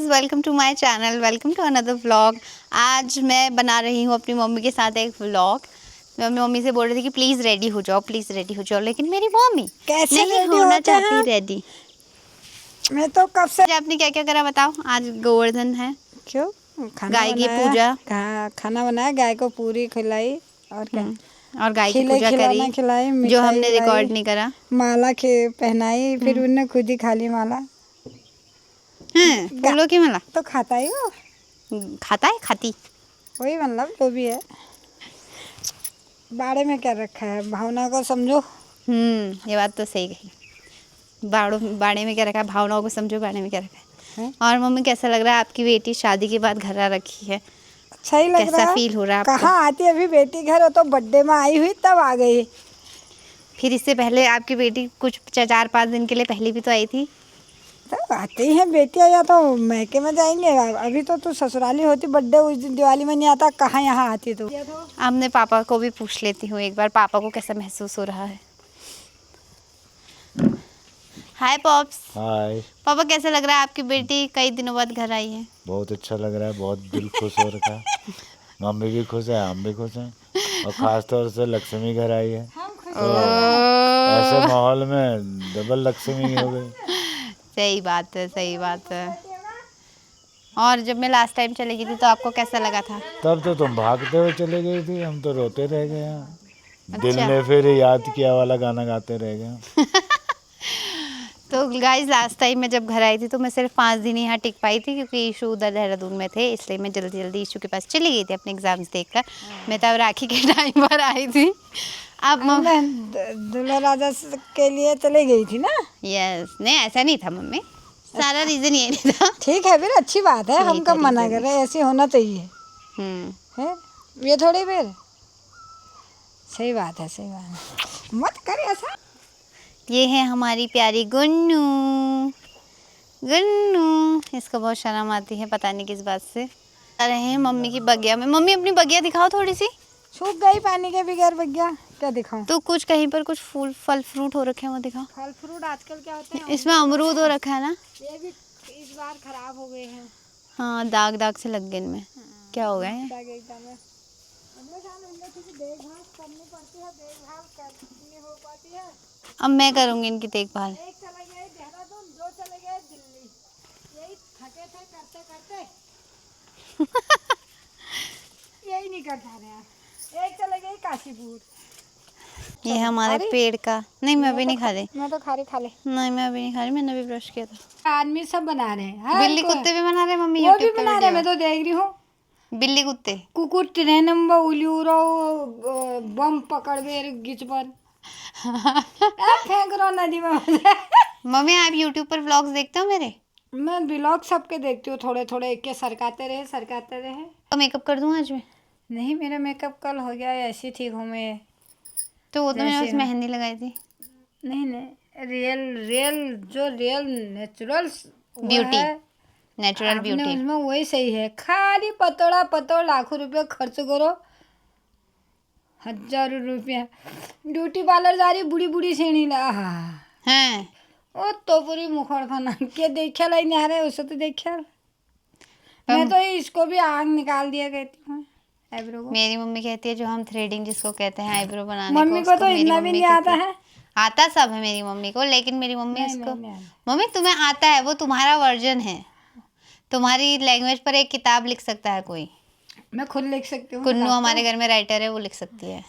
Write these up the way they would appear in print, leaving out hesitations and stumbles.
Guys, welcome to my channel, welcome to another vlog. आज मैं बना रही हूँ अपनी मम्मी के साथ एक व्लॉग। मैं अपनी मम्मी से बोल रही थी कि प्लीज़ रेडी हो जाओ, प्लीज़ रेडी हो जाओ, लेकिन मेरी मम्मी कैसे नहीं रेडी होना होते चाहती हैं? रेडी। मैं तो कब से। आपने क्या क्या करा बताओ। आज गोवर्धन है, क्यों? खाना गाय की बनाया। पूजा। खाना बनाया, गाय को पूरी खिलाई और क्या, और गाय की खिले पूजा खिलाना करी, खिलाई, जो मिठाई हमने लाई, रिकॉर्ड नहीं करा। माला पहनाई, फिर उनने खुद ही खा ली माला। हैं, फूलों की माला तो खाता ही हो, खाता है, खाती। वही मतलब जो भी है। बाड़े में क्या रखा है, भावना को समझो। ये बात तो सही कही। बाड़े में क्या रखा है, भावनाओं को समझो, बाड़े में क्या रखा है। है? और मम्मी, कैसा लग रहा है आपकी बेटी शादी के बाद घर आ रखी है? अच्छा ही लग कैसा रहा है। फील हो रहा है आपको? कहाँ आती अभी बेटी घर, हो तो बर्थडे में आई हुई तब आ गई। फिर इससे पहले आपकी बेटी कुछ 4-5 दिन के लिए पहले भी तो आई थी। तो आती हैं बेटियाँ, या तो मैके में जाएंगे। अभी तो तू ससुराली होती, बर्थडे उस दिन दिवाली में नहीं आता, कहाँ यहाँ आती तू। अब मैं पापा को भी पूछ लेती हूँ एक बार, पापा को कैसा महसूस हो रहा है। हाय पॉप्स। हाय। पापा, कैसा लग रहा है आपकी बेटी कई दिनों बाद घर आई है? बहुत अच्छा लग रहा है, बहुत दिल खुश हो रखा है। मम्मी भी खुश है, हम भी खुश हैं, और ख़ास तौर से लक्ष्मी घर आई है, तो ऐसे माहौल में डबल लक्ष्मी हो गई। सही बात है, सही बात है। और जब मैं लास्ट टाइम चली गई थी तो आपको कैसा लगा था? तब तो तुम भागते हुए चले गई थी, हम तो रोते रह गए हैं। दिल अच्छा। ने फिर याद किया वाला गाना गाते रह गए। तो गाइज, लास्ट टाइम मैं जब घर आई थी तो मैं सिर्फ 5 दिन यहाँ टिक पाई थी, क्योंकि ईशू उधर देहरादून में थे, इसलिए मैं जल्दी जल्दी ईशू के पास चली गई थी अपने एग्जाम्स देखकर। मैं तब राखी के टाइम पर आई थी। अब मैं दूल्हा राजा के लिए चली गई थी ना। यस, नहीं ऐसा नहीं था मम्मी, सारा रीज़न ये नहीं था। ठीक है, फिर अच्छी बात है, यही हम कब था मना reason। कर रहे हैं, ऐसे होना चाहिए। है ये थोड़ी फिर सही बात है, सही बात है, मत कर ऐसा। ये है हमारी प्यारी गुन्नू। गुन्नू, इसको बहुत शर्म आती है, पता नहीं किस बात से। आ रहे हैं मम्मी की बगिया में। मम्मी, अपनी बगिया दिखाओ थोड़ी सी। सूख गई पानी के बगैर बगिया, क्या दिखाऊं? तो कुछ कहीं पर कुछ फूल फल फ्रूट हो रखे हैं, वो दिखाओ। फल फ्रूट आजकल क्या होते हैं, इसमें अमरूद हो रखा है ना? ये भी इस बार खराब हो गए हैं। हाँ, दाग दाग से लग गए इनमें। क्या हो गए हैं? देखभाल करनी पड़ती है, देखभाल करनी हो पाती है। अब मैं करूँगी इनकी देखभाल। एक चले गए देहरादून, दो चले गए दिल्ली, यही थके थे करते करते। यही नहीं कर पा रहे हैं। एक चले गए काशीपुर। ये हमारे पेड़ का। नहीं, मैं अभी नहीं खा रही। मैं तो खा ले। नहीं, मैं अभी नहीं खा रही, मैंने भी ब्रश किया था। आदमी सब बना रहे हैं, बिल्ली कुत्ते भी बना रहे हैं मम्मी, वो भी यूट्यूब पे बना रहे हैं, मैं वीडियो। तो देख रही हूँ। बिल्ली कुत्ते कुकुर ट्रेनम उलियूरो बम पकड़ बेर गिच पर फेंक रहा नदी में। मम्मी, आप यूट्यूब पर व्लॉग्स देखते हो मेरे? मैं व्लॉग सबके देखती हूँ, थोड़े थोड़े एक के सरकाते रहे। तो मेकअप कर दूँ आज मैं? नहीं, मेरा मेकअप कल हो गया, ऐसी ठीक हूँ मैं। तो वो तो मैंने जैसे बस हूँ। मेहंदी लगाई थी। नहीं, रियल नेचुरल ब्यूटी, है। नेचुरल आपने ब्यूटी। उसमें वही सही है, खाली पतोड़ा लाखों रुपए खर्च करो, हजारों रुपया। ब्यूटी पार्लर जा रही बुढ़ी बुढ़ी सेणी ला हैं? ओ तो पूरी मुखड़ खाना के देखा लाई नहीं आ रहे, उसे तो देखा। मैं तो इसको भी आग निकाल दिया कहती हूँ, आईब्रो को। मेरी मम्मी कहती है, जो हम थ्रेडिंग जिसको कहते हैं, आईब्रो बनाने मम्मी को उसको तो मेरी इतना भी मम्मी नहीं आता है। आता सब है मेरी मम्मी को, लेकिन मेरी मम्मी नहीं, उसको नहीं आता। मम्मी, तुम्हें आता है, वो तुम्हारा वर्जन है। तुम्हारी लैंग्वेज पर एक किताब लिख सकता है कोई। मैं खुद लिख सकती हूँ। कुन्नू हमारे घर में राइटर है, वो लिख सकती है।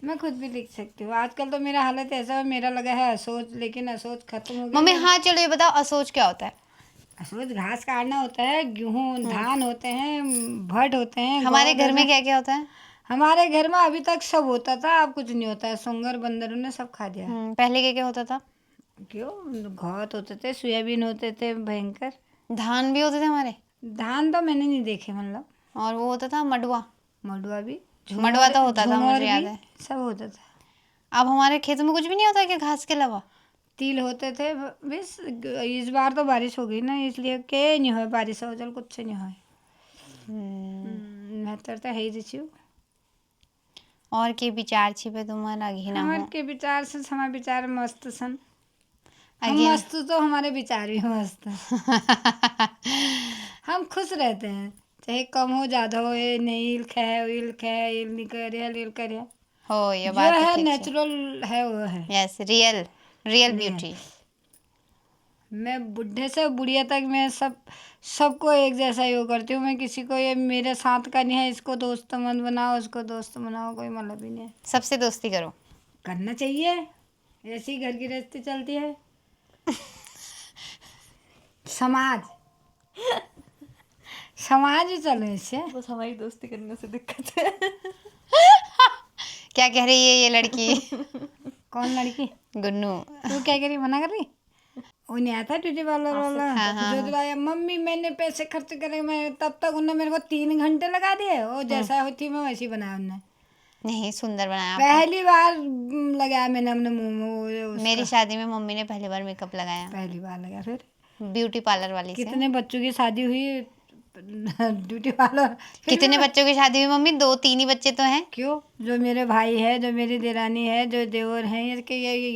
मैं खुद भी लिख सकती हूँ। आजकल तो मेरा हालत ऐसा है, मेरा लगा है असोच, लेकिन असोच खत्म हो गया। मम्मी, हाँ चलो ये बताओ, असोच क्या होता है? असोच घास काटना होता है, गेहूँ धान होते हैं, भट होते हैं। हमारे घर में क्या क्या होता है? हमारे घर में अभी तक सब होता था, अब कुछ नहीं होता है, सुंगर बंदरों ने सब खा दिया। पहले क्या क्या होता था? क्यों? घात होते थे, सोयाबीन होते थे भयंकर। धान भी होते थे हमारे। धान तो मैंने नहीं देखे, मतलब। और वो होता था मडुआ। मडुआ भी, मडुआ तो होता था, मुझे याद है। सब होता था। अब हमारे खेतों में कुछ भी नहीं होता है क्या, घास के अलावा? तिल होते थे बस। इस बार तो बारिश हो गई ना, इसलिए के नहीं हो बारिश हो, चल कुछ नहीं हो। बेहतर तो है ही दिछू। और के विचार छिपे तुम्हारा घिना हमारे हो? के विचार से हमारे विचार मस्त सन। हम अगे मस्त तो हमारे विचार भी मस्त हैं। खुश रहते हैं, चाहे कम हो ज़्यादा हो, ये नहीं इल्क है, ये नहीं कर रहा, हो ये जो बात तो है ठीक है। नेचुरल है वो है। Yes, real real Real। Beauty. मैं बुढ़े से बुढ़िया तक मैं सबको एक जैसा ही वो करती हूँ। मैं किसी को ये मेरे साथ का नहीं है, इसको दोस्त मत बनाओ, उसको दोस्त बनाओ, कोई मतलब ही नहीं है। सबसे दोस्ती करो। करना चाहिए, ऐसी घर की गृहस्थी चलती है। समाज समाज ही चले इससे। बस हमारी दोस्ती करने से दिक्कत है। क्या कह रही है ये लड़की? कौन लड़की? गुन्नू। तू क्या करी, मना कर रही? वो नहीं आता ब्यूटी पार्लर वाला हाँ, हाँ, जो दिलाया, मम्मी मैंने पैसे खर्च करे, मैं तब तक उन्होंने मेरे को 3 घंटे लगा दिए। वो जैसा होती मैं वैसी बनाया उन्होंने। नहीं, सुंदर बनाया आपने। पहली बार लगाया मैंने अपने मुंह में उसका। मेरी शादी में मम्मी ने पहली बार मेकअप लगाया, पहली बार लगाया। फिर ब्यूटी पार्लर वाली से। कितने बच्चों की शादी हुई ब्यूटी पार्लर। कितने बच्चों की शादी हुई मम्मी? 2-3 ही बच्चे तो हैं। क्यों? जो मेरे भाई है, जो मेरी देरानी है, जो देवर है, ये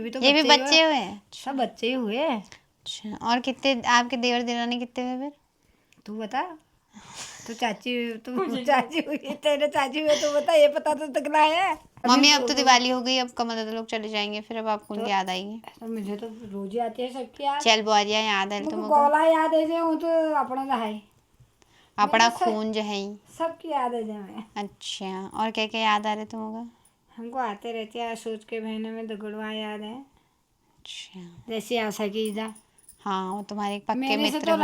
भी तो ये भी बच्चे ही बच्चे हुए। हुए हैं। सब बच्चे ही हुए। अच्छा, और कितने आपके देवर देरानी कितने हुए फिर? तू बता। तू चाची हुई, तेरे चाची हुए, तू बता। ये पता तो तकला है। मम्मी अब तो दिवाली हो गई, अब कमल दादा लोग चले जाएंगे, फिर अब आपको उनकी याद आएगी। तो मुझे तो रोज ही आती है सबकी याद। चल बुआरिया याद है तुमको तुमको? कौला याद है जो, तो अपना तो है। अपना खून जो है। सबकी याद है जो मैं। अच्छा, और क्या क्या याद आ रहे तुमको? हमको आते रहती है सोच के, बहनों में दगड़वा याद है। अच्छा, जैसे आशा की ईदा। हाँ वो तुम्हारे एक पक्के मेरे से मित्र तो हुए।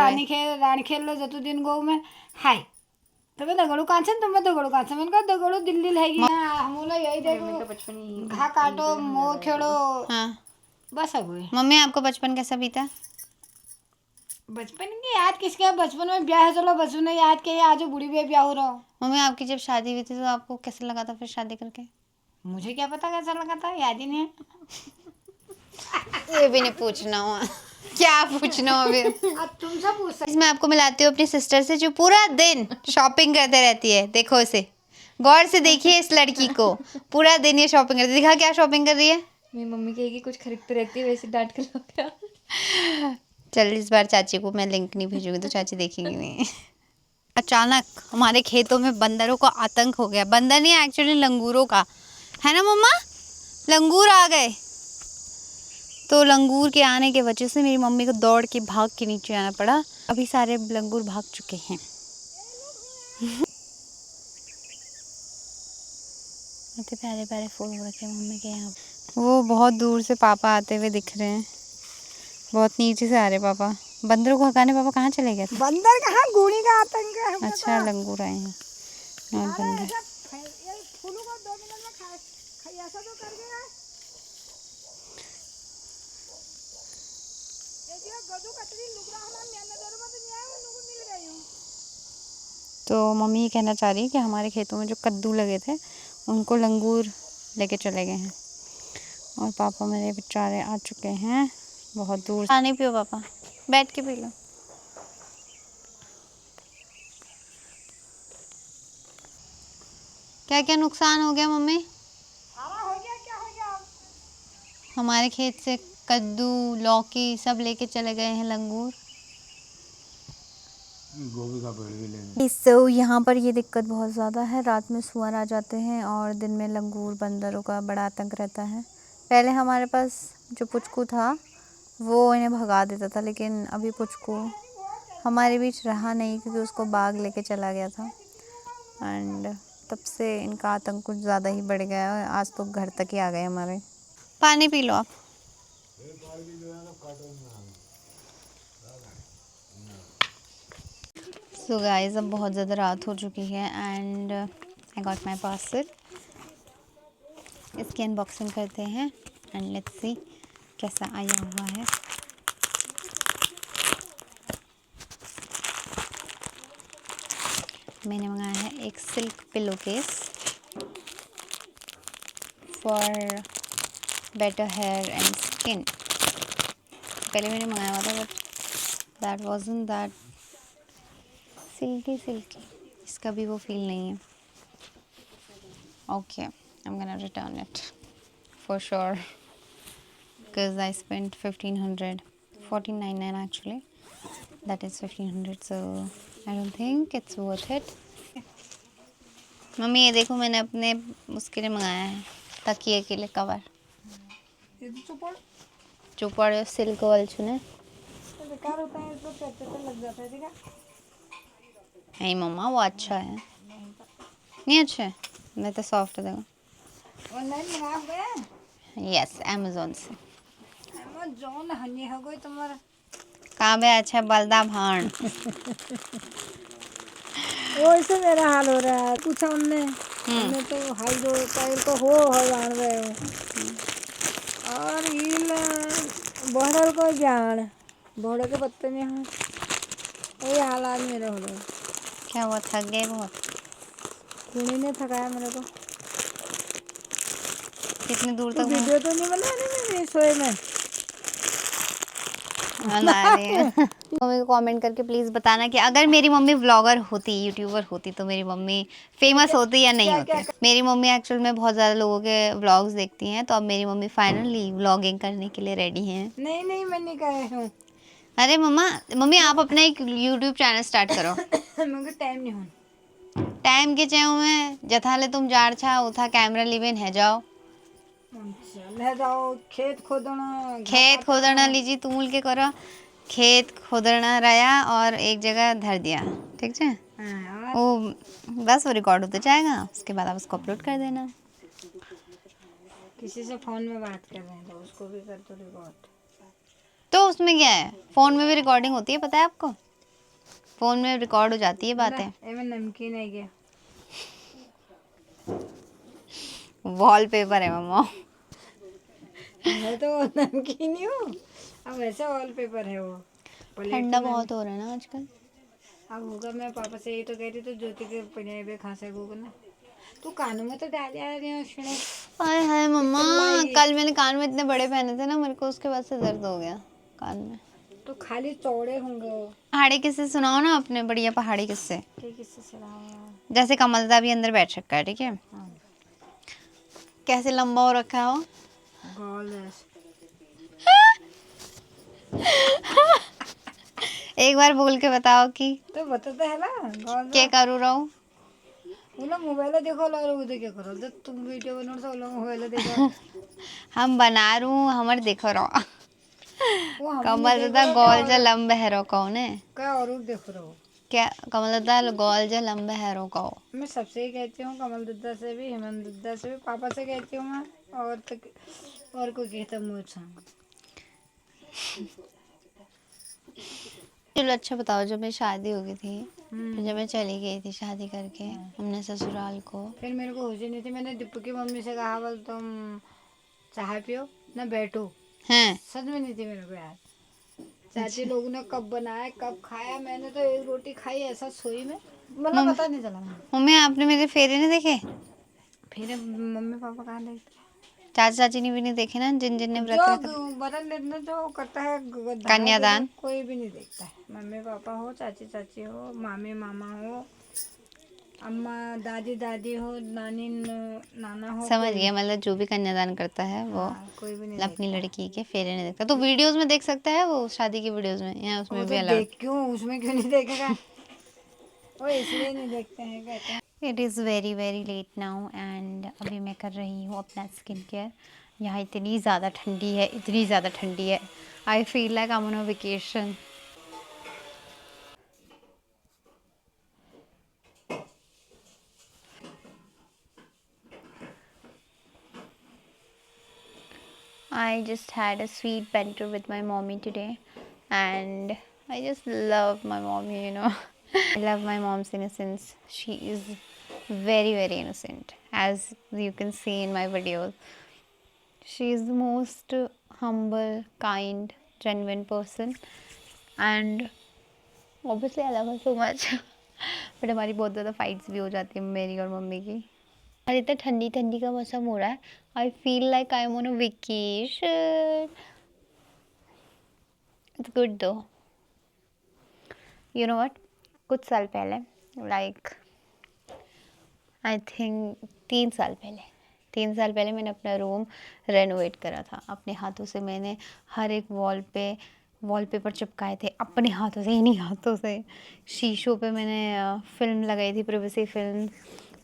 रानी खेल लो जतु दिन गो में। हाय तुम्हें दगड़ू कहाँ से, तुम्हें दगड़ू कहाँ से? मैंने कहा दगड़ू दिल्ली रहेगी। हम लोग यही देखो, बचपन ही घा काटो, मोह खेड़ो, हाँ बस अब हुए। मम्मी, आपको बचपन कैसा बीता? बचपन की याद किसके? बचपन में ब्याह है, चलो बचपन में याद के, आज बूढ़ी भी ब्याह हो रहा हो। मम्मी, आपकी जब शादी हुई थी तो आपको कैसा लगा था फिर शादी करके? मुझे क्या पता कैसा लगा था, याद ही नहीं है। ये भी नहीं पूछना हुआ। क्या पूछना हो अभी? अब तुमसे पूछ सकते। मैं आपको मिलाती हूँ अपनी सिस्टर से, जो पूरा दिन शॉपिंग करते रहती है। देखो इसे, गौर से देखिए इस लड़की को, पूरा दिन ये शॉपिंग करती है। दिखा क्या शॉपिंग कर रही है। मेरी मम्मी कहेगी कुछ खरीदती रहती है, वैसे डांट के लो। चल इस बार चाची को मैं लिंक नहीं भेजूंगी तो चाची देखेंगी नहीं। अचानक हमारे खेतों में बंदरों का आतंक हो गया। बंदर नहीं, एक्चुअली लंगूरों का, है ना मम्मा? लंगूर आ गए। तो लंगूर के आने के वजह से मेरी मम्मी को दौड़ के भाग के नीचे आना पड़ा। अभी सारे लंगूर भाग चुके हैं। इतने प्यारे प्यारे फूल हो रखे हैं मम्मी के यहाँ। वो बहुत दूर से पापा आते हुए दिख रहे हैं, बहुत नीचे से आ रहे पापा। बंदरों को हटाने पापा कहाँ चले गए थे? बंदर कहाँ, गुड़ी का आतंक है। अच्छा, लंगूर आए हैं और बंदर। फूलों को 2 मिनट में खा ऐसा तो कर देगा। ये जो गदू कतरी लुगरा हमारे मेहनत दर में तो नहीं आया, उनको मिल गई हूँ। तो मम्मी ये कहना चाह रही है कि हमारे खेतों में जो कद्दू लगे थे उनको लंगूर लेके चले गए हैं, और पापा मेरे बेचारे आ चुके हैं बहुत दूर। पानी पियो पापा, बैठ के पी लो। क्या क्या नुकसान हो गया मम्मी? हरा हो गया, क्या हो गया? हमारे खेत से कद्दू लौकी सब लेके चले गए हैं लंगूर। गोभी का पेड़ भी लेंगे। तो यहाँ पर ये दिक्कत बहुत ज़्यादा है, रात में सुअर आ जाते हैं और दिन में लंगूर बंदरों का बड़ा आतंक रहता है। पहले हमारे पास जो पुचकू था वो इन्हें भगा देता था, लेकिन अभी पुचकू हमारे बीच रहा नहीं क्योंकि उसको बाघ लेके चला गया था, एंड तब से इनका आतंक कुछ ज़्यादा ही बढ़ गया है। आज तो घर तक ही आ गए हमारे। पानी पी लो आप। सो गाइस, अब बहुत ज़्यादा रात हो चुकी है and I got my parcel. इसकी अनबॉक्सिंग करते हैं एंड लेट्स सी कैसा आया हुआ है। मैंने मंगाया है एक silk pillow case for better hair and skin. पहले मैंने मंगाया हुआ था but that wasn't that silky. इसका भी वो फील नहीं है। Okay, I am gonna return it for sure because I spent 1499 actually, that is 1500, so I don't think it's worth it. Mummy ये देखो मैंने अपने उसके लिए मंगाया है, तकिए के लिए कवर, ये तो चुपड़ चौपड़ सिल्क वाले चुने। तो बेकार होता है, इसको चट लग जाता है, देखा। नहीं मम्मा वो अच्छा है, नहीं अच्छा है, मैं तो सॉफ्ट देखो। ऑनलाइन मंगाया हुआ है यस अमेजोन से। अमेज़न हनी हो गई तुम्हारा। कहाँ पे अच्छा बलदा भाण। वैसे मेरा हाल हो रहा है, पूछा हमने तो हाई रो पैर को हो जान रहे हो और ईल बहरल को जान बहरे के पत्ते में है, वही हालात मेरे हो रहे। क्या हुआ, थक गए बहुत? कुड़ी ने थकाया मेरे को। कितनी दूर तो तक वीडियो तो नहीं बनाने में सोए में। बना रही है। मम्मी को कमेंट करके प्लीज़ बताना कि अगर मेरी मम्मी व्लॉगर होती, यूट्यूबर होती, तो मेरी मम्मी फेमस होती या नहीं होती। मेरी मम्मी एक्चुअल में बहुत ज़्यादा लोगों के व्लॉग्स देखती हैं, तो अब मेरी मम्मी फाइनली व्लॉगिंग करने के लिए रेडी हैं। नहीं नहीं मैं नहीं कह रही हूँ। अरे मम्मा, मम्मी आप अपना एक यूट्यूब चैनल स्टार्ट करो। मुझे टाइम नहीं हो। टाइम के चाहे में जथाले तुम जाड़ छा उथा कैमरा लिवेन है जाओ, ले जाओ खेत खोदना, खेत खोदना लीजिए तुमूल के करो, खेत खोदना रहा और एक जगह धर दिया, ठीक है। हाँ, वो बस वो रिकॉर्ड होते जाएगा, उसके बाद आप उसको अपलोड कर देना। किसी से फोन में बात कर रहे हैं तो उसको भी कर दो रिकॉर्ड। तो उसमें क्या है, फ़ोन में भी रिकॉर्डिंग होती है, पता है आपको, फ़ोन में रिकॉर्ड हो जाती है बातें। में नमकीन है क्या? वॉलपेपर है मम्मा। मैं तो नमकीन ही हूँ। अब वैसे वॉलपेपर है वो। प्लेट ठंडा तो बहुत हो रहा है ना आजकल। अब होगा। मैं पापा से यही तो कह रही तो ज्योति के पजामे पे खांसे होगा ना। तू कानों में तो डाल आ रही है सुने। हाय हाय मम्मा, चिल्लाई। कल मैंने कान में इतने बड़े पहने थे ना, मेरे को उसके बाद से दर्द हो गया कान में। तो खाली चौड़े होंगे वो। पहाड़ी किस्से सुनाओ ना अपने, बढ़िया पहाड़ी किस्से, ठीक इससे सलाह। जैसे कमलदा भी अंदर बैठ सकता है, ठीक है। हाँ कैसे लंबा हो रखा है वो। गॉल एक बार बोल के बताओ कि तो बताते है ना गॉल। क्या करूँ रहूँ। वो लोग मोबाइल देखो लोग क्या करो जब तुम वीडियो बनाओ तो लोग मोबाइल देखो। हम बना रू हमर देखो रहो। वो हम कमल दादा गोल जा लंबे हैरो कौन है, क्या और देख रहे हो। क्या कमल दादा गोल जा लंबे हैरो कहो। मैं सबसे ही कहती हूँ, कमल दद्दा से भी, हेमंत दद्दा से भी, पापा से कहती हूँ मैं। और तक और कोई कहता मुझे। चलो अच्छा बताओ, जब मेरी शादी हो गई थी, फिर जब मैं चली गई थी शादी करके हमने ससुराल को, फिर मेरे को होश ही नहीं थी। मैंने दीपू की मम्मी से कहा बोल तुम चाय पियो ना बैठो। हैं सच में नहीं थी मेरे को याद। चाची लोगों ने कब बनाया कब खाया, मैंने तो एक रोटी खाई ऐसा सोई में, मतलब पता नहीं चला मुझे। मम्मी आपने मेरे फेरे नहीं देखे, फिर मम्मी पापा कहाँ देखते। चाचा चाची ने भी नहीं देखे ना, जिन जिन ने व्रत जो रखा था। बदन लेना जो करता है कन्यादान। कोई भी नहीं देखता है। मम्मी पापा हो, चाची चाची हो, मामी मामा हो, अम्मा दादी दादी हो, नानी नाना हो, समझ कोई गया, मतलब जो भी कन्यादान करता है वो कोई भी नहीं अपनी देखता। लड़की के फेरे नहीं देखता। तो वीडियोस में देख सकता है वो, शादी की वीडियोस में, या वो उसमें भी तो अलाउड। देख क्यों उसमें क्यों नहीं देखेगा। वो इसलिए नहीं देखते हैं, कहते हैं। It is very very late now and अभी मैं कर रही हूँ अपना स्किन केयर। यहाँ इतनी ज़्यादा ठंडी है, इतनी ज़्यादा ठंडी है, I feel like I am on a vacation. I just had a sweet banter with my mommy today and I just love my mommy, you know. I love my mom's innocence. She is very very innocent, as you can see in my videos. She is the most humble, kind, genuine person and obviously I love her so much. But हमारी बहुत ज़्यादा fights भी हो जाती है मेरी और mummy की। और इतना ठंडी ठंडी का मौसम हो रहा है, I feel like I am on a vacation. It's good दो। यू नो व्हाट, कुछ साल पहले, लाइक आई थिंक 3 साल पहले मैंने अपना रूम रेनोवेट करा था। अपने हाथों से मैंने हर एक वॉल पे वॉलपेपर चिपकाए थे अपने हाथों से, इन्हीं हाथों से। शीशों पे मैंने फिल्म लगाई थी, प्रिवेसी फिल्म।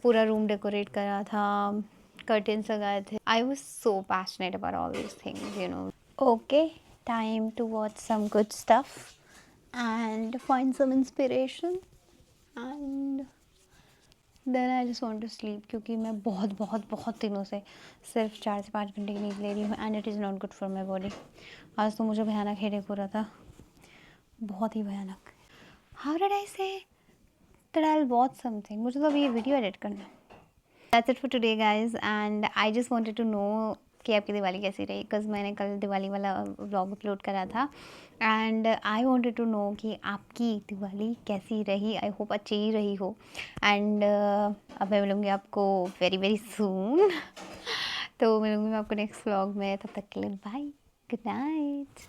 पूरा रूम डेकोरेट करा था, कर्टेन्स लगाए थे। I was so passionate about all this things, you know. Okay, time to watch some good stuff and find some inspiration and then I just want to sleep, क्योंकि मैं बहुत बहुत बहुत दिनों से सिर्फ 4 से 5 घंटे की नींद ले रही हूँ and it is not good for my body. आज तो मुझे भयानक हेडेक हो रहा था, बहुत ही भयानक। How did I say that I will watch something? मुझे तो अभी ये वीडियो एडिट करना है। That's it for today guys, and I just wanted to know कि आपकी दिवाली कैसी रही, बिकॉज मैंने कल दिवाली वाला व्लॉग अपलोड करा था and I wanted to know कि आपकी दिवाली कैसी रही। आई होप अच्छी ही रही हो एंड अब मैं मिलूँगी आपको वेरी वेरी सून। तो मिलूँगी मैं आपको नेक्स्ट व्लॉग में, तब तक के लिए बाय, गुड नाइट।